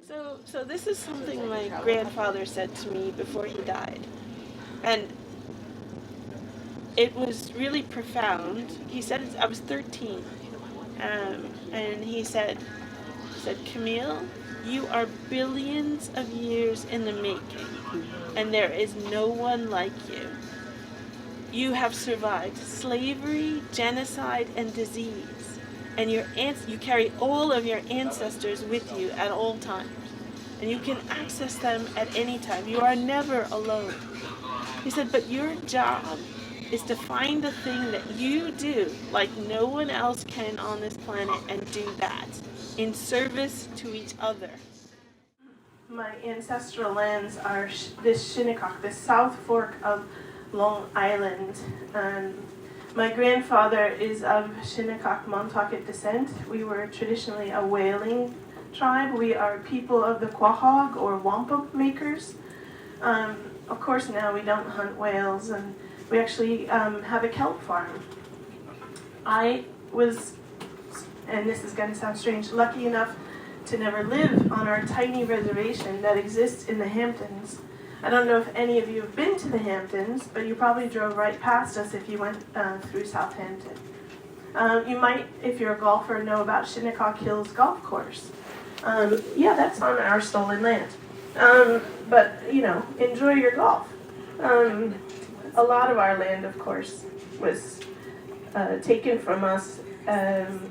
So this is something my grandfather said to me before he died, and it was really profound. He said I was 13, and he said, Camille, you are billions of years in the making, and there is no one like you. You have survived slavery, genocide, and disease, and you carry all of your ancestors with you at all times, and you can access them at any time. You are never alone. He said, but your job is to find the thing that you do like no one else can on this planet and do that in service to each other. My ancestral lands are this Shinnecock, the South Fork of Long Island. My grandfather is of Shinnecock-Montaukett descent. We were traditionally a whaling tribe. We are people of the quahog or wampum makers. Of course, now we don't hunt whales, and we actually have a kelp farm. I was, and this is going to sound strange, lucky enough to never live on our tiny reservation that exists in the Hamptons. I don't know if any of you have been to the Hamptons, but you probably drove right past us if you went through Southampton. You might, if you're a golfer, know about Shinnecock Hills Golf Course. Yeah, that's on our stolen land. But, enjoy your golf. A lot of our land, of course, was taken from us,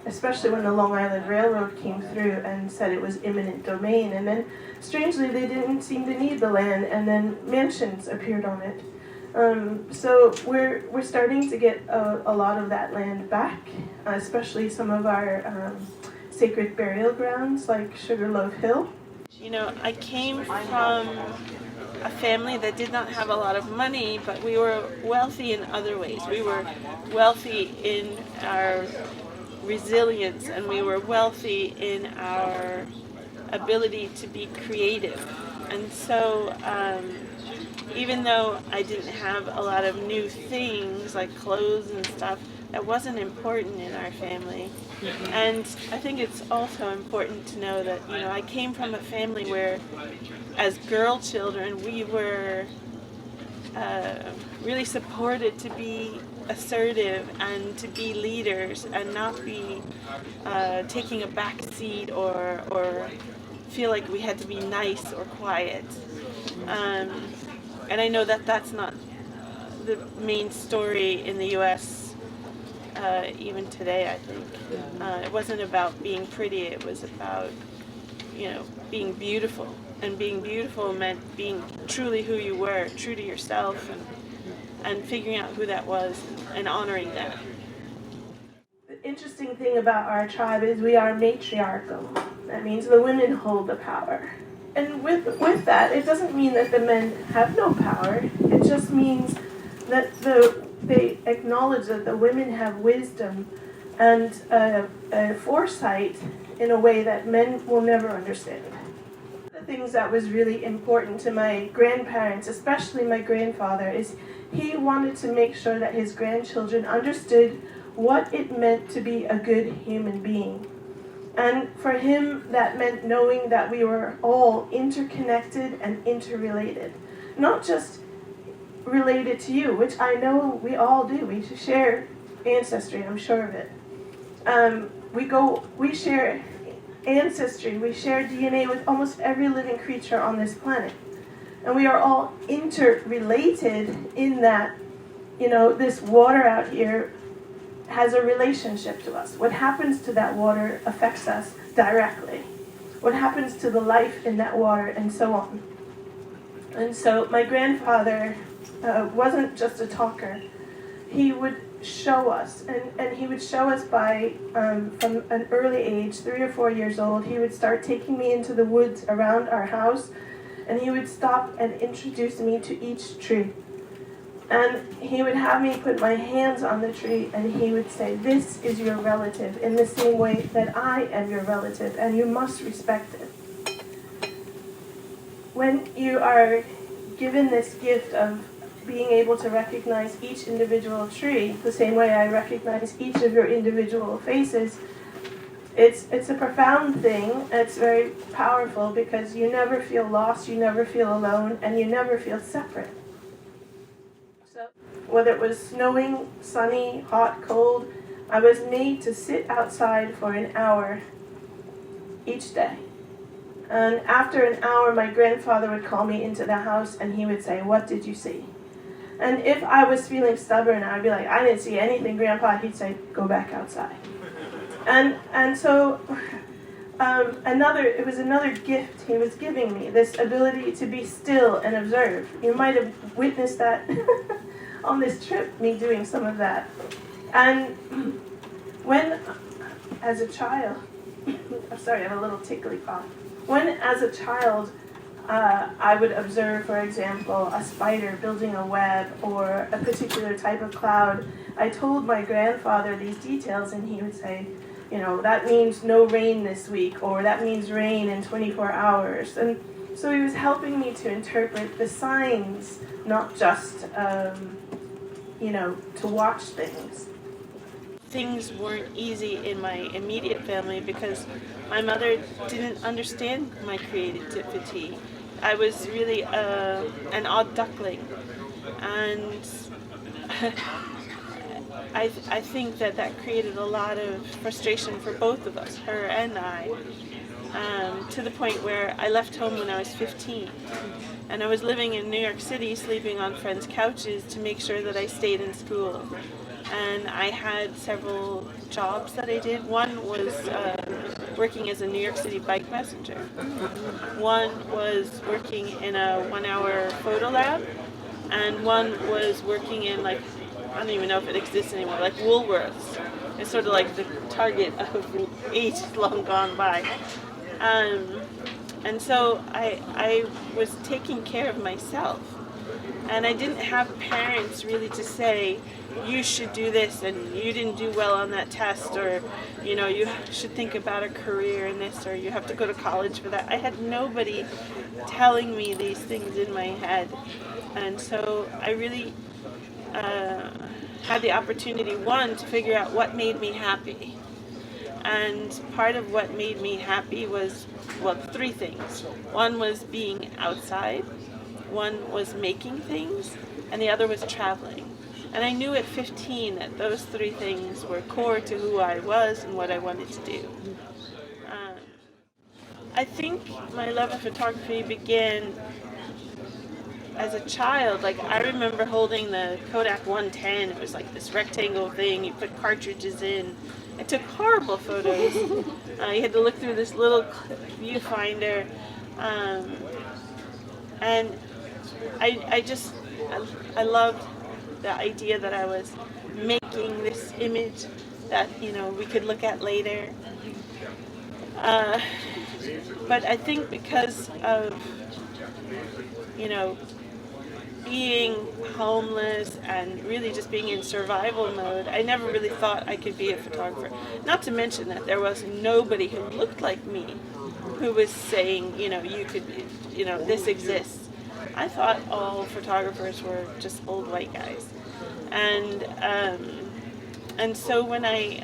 especially when the Long Island Railroad came through and said it was eminent domain. And then, strangely, they didn't seem to need the land, and then mansions appeared on it. So we're starting to get a lot of that land back, especially some of our sacred burial grounds like Sugarloaf Hill. I came from a family that did not have a lot of money, but we were wealthy in other ways. We were wealthy in our resilience, and we were wealthy in our ability to be creative. And so even though I didn't have a lot of new things like clothes and stuff, that wasn't important in our family. And I think it's also important to know that, I came from a family where, as girl children, we were really supported to be assertive and to be leaders and not be taking a back seat or feel like we had to be nice or quiet. And I know that that's not the main story in the U.S. Even today, I think. It wasn't about being pretty, it was about, being beautiful. And being beautiful meant being truly who you were, true to yourself, and figuring out who that was and honoring that. The interesting thing about our tribe is we are matriarchal. That means the women hold the power. And with that, it doesn't mean that the men have no power. It just means that they acknowledge that the women have wisdom and foresight in a way that men will never understand. The things that was really important to my grandparents, especially my grandfather, is he wanted to make sure that his grandchildren understood what it meant to be a good human being. And for him, that meant knowing that we were all interconnected and interrelated. Not just related to you, which I know we all do. We share ancestry, I'm sure of it. We share ancestry, we share DNA with almost every living creature on this planet. And we are all interrelated in that, this water out here has a relationship to us. What happens to that water affects us directly. What happens to the life in that water, and so on. And so my grandfather wasn't just a talker. He would show us, and he would show us by, from an early age, 3 or 4 years old, he would start taking me into the woods around our house, and he would stop and introduce me to each tree. And he would have me put my hands on the tree, and he would say, this is your relative, in the same way that I am your relative, and you must respect it. When you are given this gift of being able to recognize each individual tree, the same way I recognize each of your individual faces, it's a profound thing. It's very powerful because you never feel lost, you never feel alone, and you never feel separate. So whether it was snowing, sunny, hot, cold, I was made to sit outside for an hour each day. And after an hour, my grandfather would call me into the house and he would say, "What did you see?" And if I was feeling stubborn, I'd be like, "I didn't see anything, Grandpa." He'd say, "Go back outside." And so it was another gift he was giving me, this ability to be still and observe. You might have witnessed that on this trip, me doing some of that. And when, as a child, I'm sorry, I have a little tickly cough. When, as a child, I would observe, for example, a spider building a web or a particular type of cloud, I told my grandfather these details, and he would say, that means no rain this week, or that means rain in 24 hours. And so he was helping me to interpret the signs, not just, to watch things. Things weren't easy in my immediate family because my mother didn't understand my creativity. I was really an odd duckling, and I think that created a lot of frustration for both of us, her and I, to the point where I left home when I was 15, and I was living in New York City, sleeping on friends' couches to make sure that I stayed in school. And I had several jobs that I did. One was working as a New York City bike messenger. One was working in a 1-hour photo lab. And one was working in, I don't even know if it exists anymore, like Woolworths. It's sort of like the target of age long gone by. And so I was taking care of myself. And I didn't have parents really to say, you should do this, and you didn't do well on that test, or you should think about a career in this, or you have to go to college for that. I had nobody telling me these things in my head, and so I really had the opportunity, one, to figure out what made me happy. And part of what made me happy was, three things. One was being outside, one was making things, and the other was traveling. And I knew at 15 that those three things were core to who I was and what I wanted to do. I think my love of photography began as a child. I remember holding the Kodak 110. It was like this rectangle thing. You put cartridges in. I took horrible photos. You had to look through this little viewfinder. And I loved the idea that I was making this image that we could look at later. But I think because of being homeless and really just being in survival mode, I never really thought I could be a photographer. Not to mention that there was nobody who looked like me who was saying, you could, this exists. I thought all photographers were just old white guys. And so when I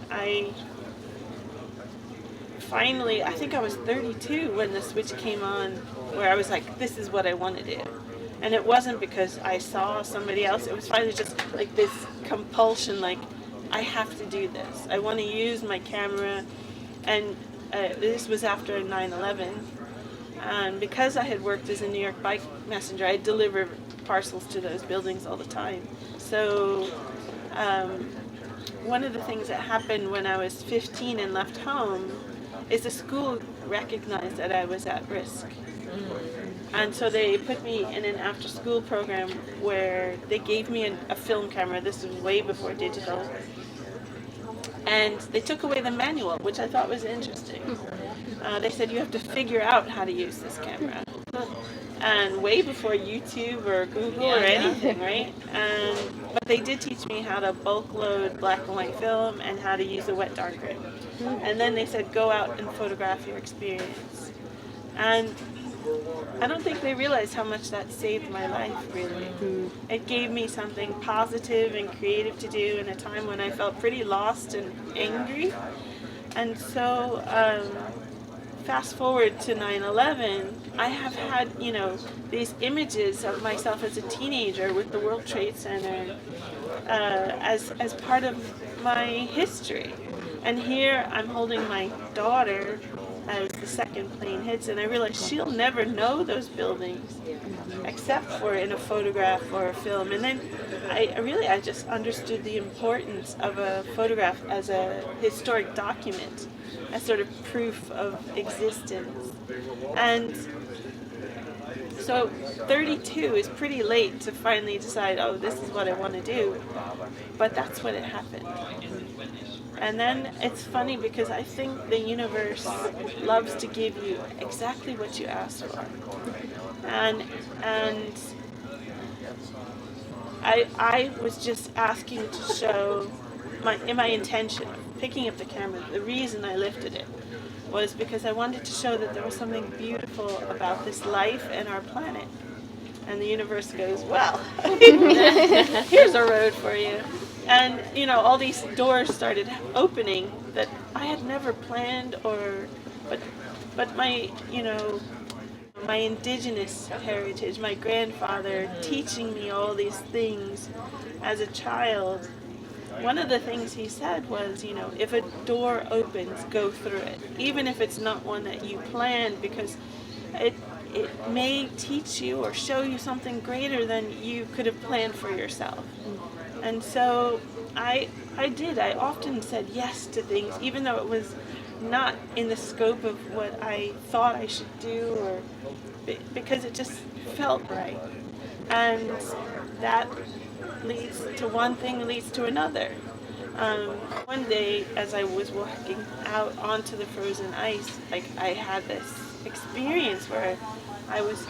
finally, I think I was 32 when the switch came on, where I was like, this is what I want to do. And it wasn't because I saw somebody else. It was finally just like this compulsion, I have to do this. I want to use my camera. And this was after 9/11. And because I had worked as a New York bike messenger, I'd deliver parcels to those buildings all the time. So one of the things that happened when I was 15 and left home is the school recognized that I was at risk. And so they put me in an after-school program where they gave me a film camera. This was way before digital. And they took away the manual, which I thought was interesting. They said, you have to figure out how to use this camera. And way before YouTube or Google or anything, right? But they did teach me how to bulk load black and white film and how to use a wet darkroom. And then they said, go out and photograph your experience. And I don't think they realized how much that saved my life, really. It gave me something positive and creative to do in a time when I felt pretty lost and angry. And so, fast forward to 9/11, I have had, these images of myself as a teenager with the World Trade Center as part of my history. And here I'm holding my daughter as the second plane hits, and I realize she'll never know those buildings except for in a photograph or a film. And then I just understood the importance of a photograph as a historic document, as sort of proof of existence. And so 32 is pretty late to finally decide, oh, this is what I want to do. But that's when it happened. And then it's funny because I think the universe loves to give you exactly what you ask for. And I was just asking to show my intention of picking up the camera. The reason I lifted it was because I wanted to show that there was something beautiful about this life and our planet. And the universe goes, well, here's a road for you. And, all these doors started opening that I had never planned but my, my Indigenous heritage, my grandfather teaching me all these things as a child. One of the things he said was, if a door opens, go through it, even if it's not one that you planned, because it may teach you or show you something greater than you could have planned for yourself. And so I did. I often said yes to things, even though it was not in the scope of what I thought I should do, or because it just felt right. And that leads to one thing, leads to another. One day, as I was walking out onto the frozen ice, I had this experience where I was,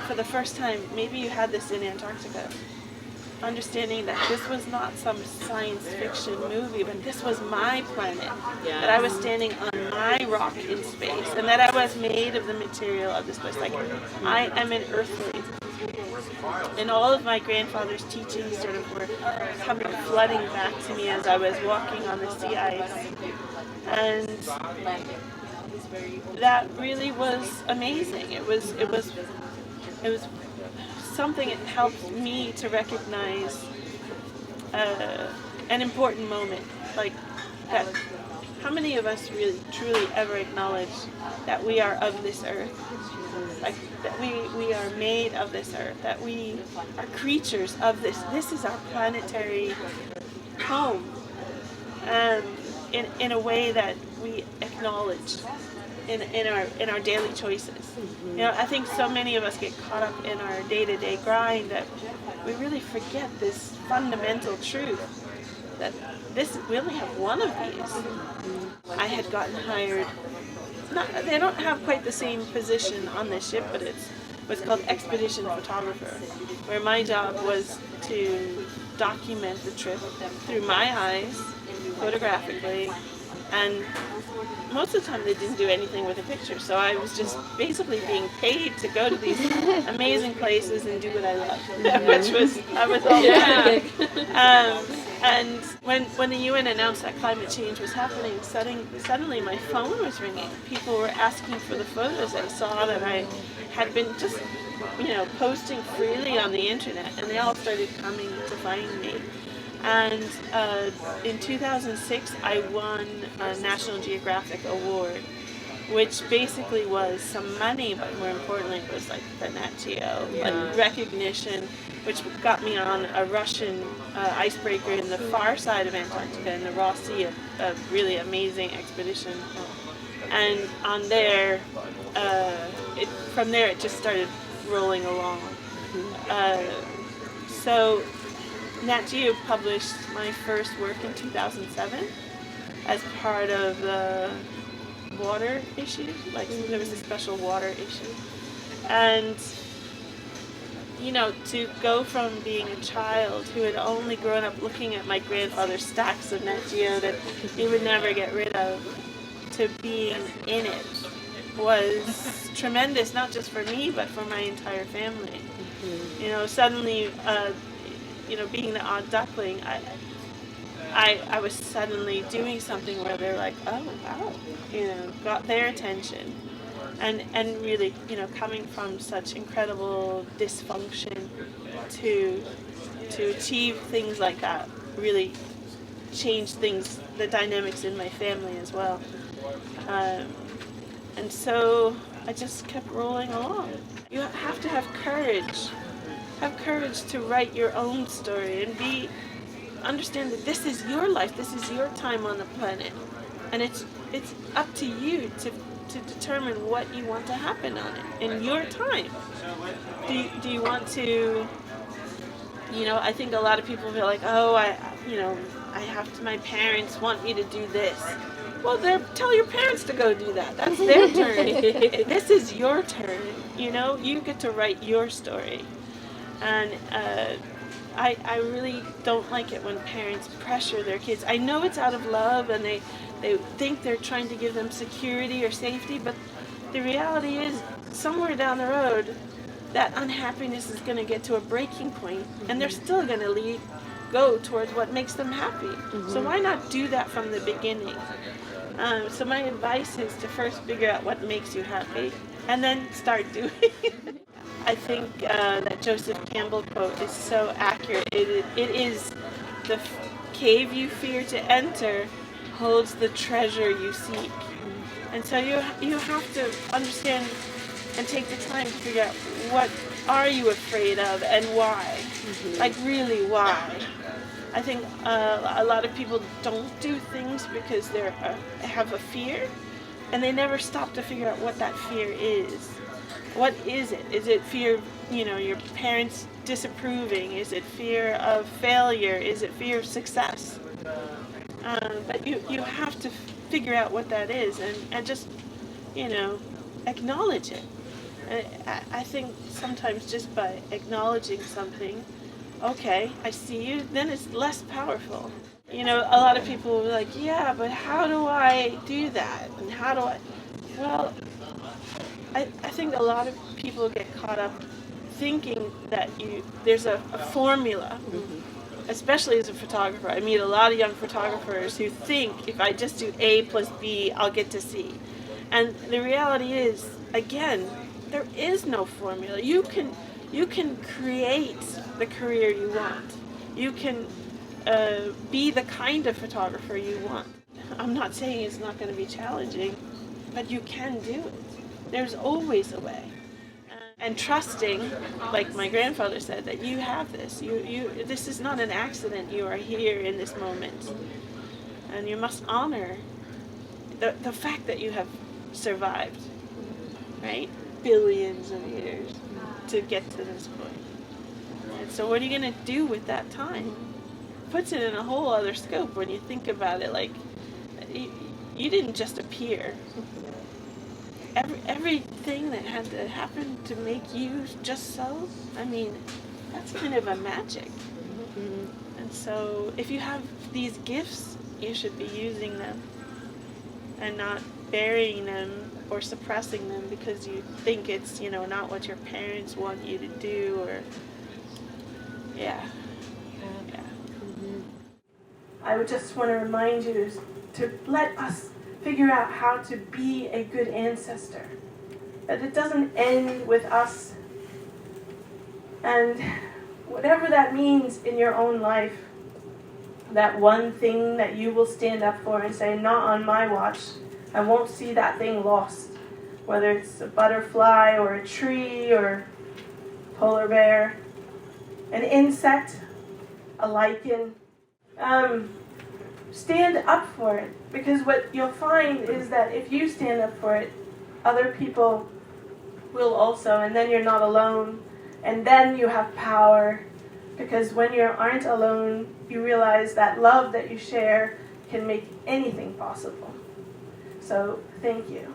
for the first time, maybe you had this in Antarctica, understanding that this was not some science fiction movie, but this was my planet, that I was standing on my rock in space, and that I was made of the material of this place. Like, I am an earthling. And all of my grandfather's teachings sort of were coming flooding back to me as I was walking on the sea ice. And that really was amazing. It was something that helped me to recognize an important moment, like that. How many of us really truly ever acknowledge that we are of this earth, like that we are made of this earth, that we are creatures of this is our planetary home, in a way that we acknowledge in our daily choices. I think so many of us get caught up in our day-to-day grind that we really forget this fundamental truth that we only have one of these. I had gotten hired. They don't have quite the same position on this ship, but it's what's called expedition photographer, where my job was to document the trip through my eyes, photographically, and most of the time they didn't do anything with a picture, so I was just basically being paid to go to these amazing places and do what I loved, which I was all about. And when the UN announced that climate change was happening, suddenly my phone was ringing. People were asking for the photos they saw that I had been just, posting freely on the internet, and they all started coming to find me. And in 2006, I won a National Geographic Award, which basically was some money, but more importantly, it was like the Nat Geo recognition, which got me on a Russian icebreaker in the far side of Antarctica in the Ross Sea, a really amazing expedition. And on there, from there it just started rolling along. So Nat Geo published my first work in 2007 as part of the water issue. Like, there was a special water issue. And, to go from being a child who had only grown up looking at my grandfather's stacks of Nat Geo that he would never get rid of, to being in it was tremendous, not just for me, but for my entire family. Suddenly, being the odd duckling, I was suddenly doing something where they're like, oh wow, got their attention. And really, coming from such incredible dysfunction to achieve things like that really changed things, the dynamics in my family as well. And so I just kept rolling along. You have to have courage. Have courage to write your own story and understand that this is your life, this is your time on the planet. And it's up to you to determine what you want to happen on it in your time. Do you want to, I think a lot of people feel like, oh, my parents want me to do this. Well, tell your parents to go do that. That's their turn. This is your turn. You get to write your story. And I really don't like it when parents pressure their kids. I know it's out of love and they think they're trying to give them security or safety, but the reality is somewhere down the road that unhappiness is going to get to a breaking point, and they're still going to go towards what makes them happy. So why not do that from the beginning? So my advice is to first figure out what makes you happy and then start doing it. I think that Joseph Campbell quote is so accurate. It is the cave you fear to enter holds the treasure you seek. And so you have to understand and take the time to figure out what are you afraid of and why. Like really why. I think a lot of people don't do things because they have a fear, and they never stop to figure out what that fear is. What is it? Is it fear of, your parents disapproving? Is it fear of failure? Is it fear of success? But you have to figure out what that is and just, acknowledge it. I think sometimes just by acknowledging something, okay, I see you, then it's less powerful. A lot of people will be like, yeah, but how do I do that? And how do I? Well, I think a lot of people get caught up thinking that there's a formula, especially as a photographer. I meet a lot of young photographers who think if I just do A plus B, I'll get to C. And the reality is, again, there is no formula. You can create the career you want. You can be the kind of photographer you want. I'm not saying it's not going to be challenging, but you can do it. There's always a way. And trusting, like my grandfather said, that you have this. This is not an accident. You are here in this moment. And you must honor the fact that you have survived, right? Billions of years to get to this point. And so what are you going to do with that time? Puts it in a whole other scope when you think about it. Like, you didn't just appear. Everything that had to happen to make you just so, that's kind of a magic. And so if you have these gifts, you should be using them and not burying them or suppressing them because you think it's, not what your parents want you to do, or, yeah. I would just want to remind you to let us figure out how to be a good ancestor. That it doesn't end with us. And whatever that means in your own life, that one thing that you will stand up for and say, not on my watch, I won't see that thing lost. Whether it's a butterfly or a tree or a polar bear, an insect, a lichen. Stand up for it, because what you'll find is that if you stand up for it, other people will also, and then you're not alone, and then you have power, because when you aren't alone, you realize that love that you share can make anything possible. So, thank you.